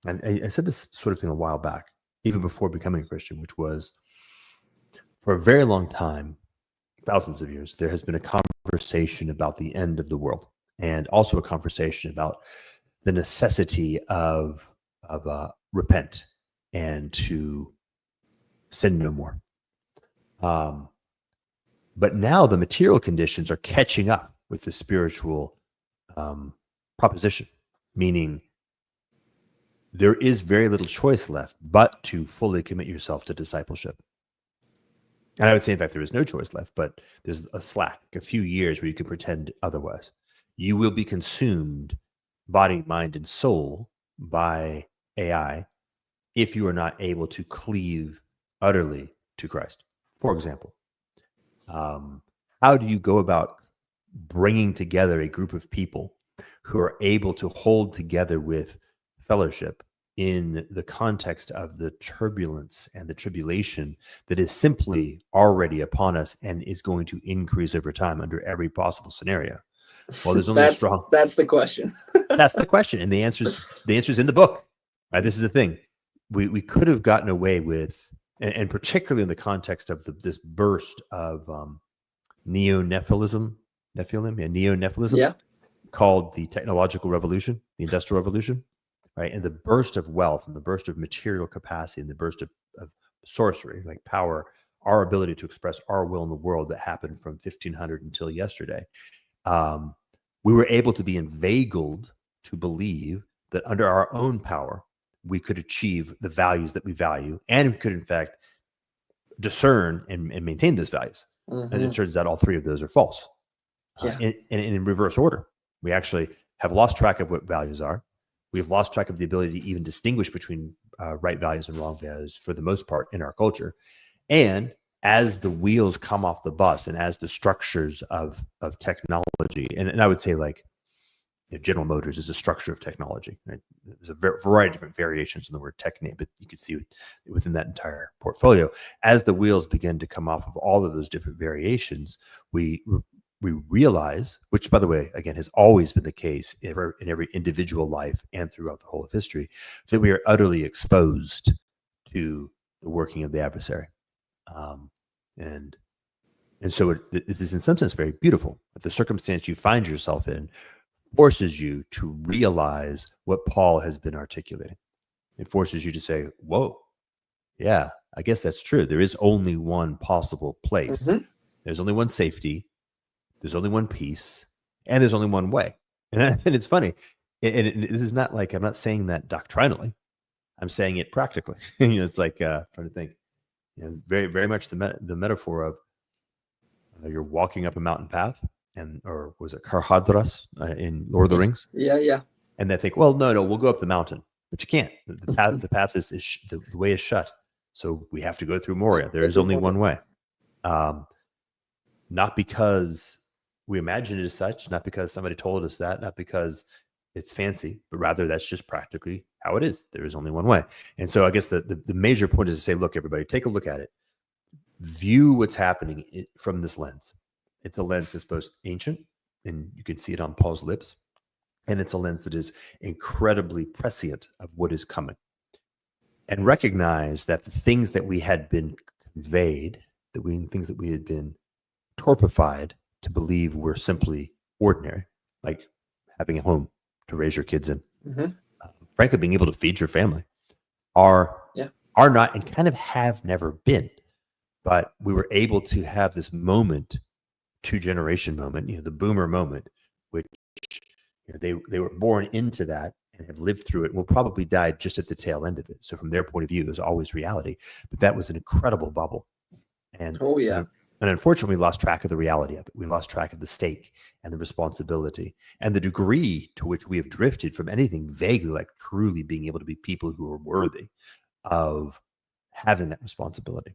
and I said this sort of thing a while back, even before becoming a Christian, which was for a very long time, thousands of years, there has been a conversation about the end of the world, and also a conversation about the necessity of repent and to sin no more. But now the material conditions are catching up with the spiritual proposition, meaning there is very little choice left but to fully commit yourself to discipleship. And I would say, in fact, there is no choice left, but there's a slack, a few years where you can pretend otherwise. You will be consumed, body, mind, and soul, by AI if you are not able to cleave utterly to Christ. For example, how do you go about bringing together a group of people who are able to hold together with fellowship in the context of the turbulence and the tribulation that is simply already upon us and is going to increase over time under every possible scenario? Well, there's only that's the question. That's the question, and the answer's in the book. Right? This is the thing. We could have gotten away with, and particularly in the context of this burst of neo-Nephilim, called the technological revolution, the industrial revolution, right? And the burst of wealth and the burst of material capacity and the burst of sorcery, like power, our ability to express our will in the world that happened from 1500 until yesterday. We were able to be inveigled to believe that under our own power, we could achieve the values that we value, and we could, in fact, discern and maintain those values. Mm-hmm. And it turns out all three of those are false. In reverse order. We actually have lost track of what values are. We've lost track of the ability to even distinguish between right values and wrong values for the most part in our culture. And as the wheels come off the bus and as the structures of technology, and I would say, like, General Motors is a structure of technology. Right? There's a variety of different variations in the word tech name, but you can see within that entire portfolio, as the wheels begin to come off of all of those different variations, we realize, which, by the way, again, has always been the case in every individual life and throughout the whole of history, that we are utterly exposed to the working of the adversary. And so this is in some sense very beautiful. But the circumstance you find yourself in forces you to realize what Paul has been articulating. It forces you to say, whoa, yeah, I guess that's true. There is only one possible place. Mm-hmm. There's only one safety. There's only one peace. And there's only one way. And it's funny. And this is not like, I'm not saying that doctrinally. I'm saying it practically. It's like trying to think. Very, very much the metaphor of you're walking up a mountain path. Or was it Karhadras in Lord of the Rings? Yeah. And they think, well, no, we'll go up the mountain, but you can't. The path is the way is shut, so we have to go through Moria. There is only one way. Not because we imagined it as such, not because somebody told us that, not because it's fancy, but rather that's just practically how it is. There is only one way. And so I guess the major point is to say, look, everybody, take a look at it. View what's happening from this lens. It's a lens that's both ancient, and you can see it on Paul's lips, and it's a lens that is incredibly prescient of what is coming. And recognize that the things that we had been conveyed, things that we had been torpified to believe were simply ordinary, like having a home to raise your kids in, frankly, being able to feed your family, are not, and kind of have never been. But we were able to have this moment, two-generation moment, the boomer moment, which they were born into that and have lived through it and will probably die just at the tail end of it. So from their point of view, it was always reality. But that was an incredible bubble. And unfortunately, we lost track of the reality of it. We lost track of the stake and the responsibility and the degree to which we have drifted from anything vaguely like truly being able to be people who are worthy of having that responsibility.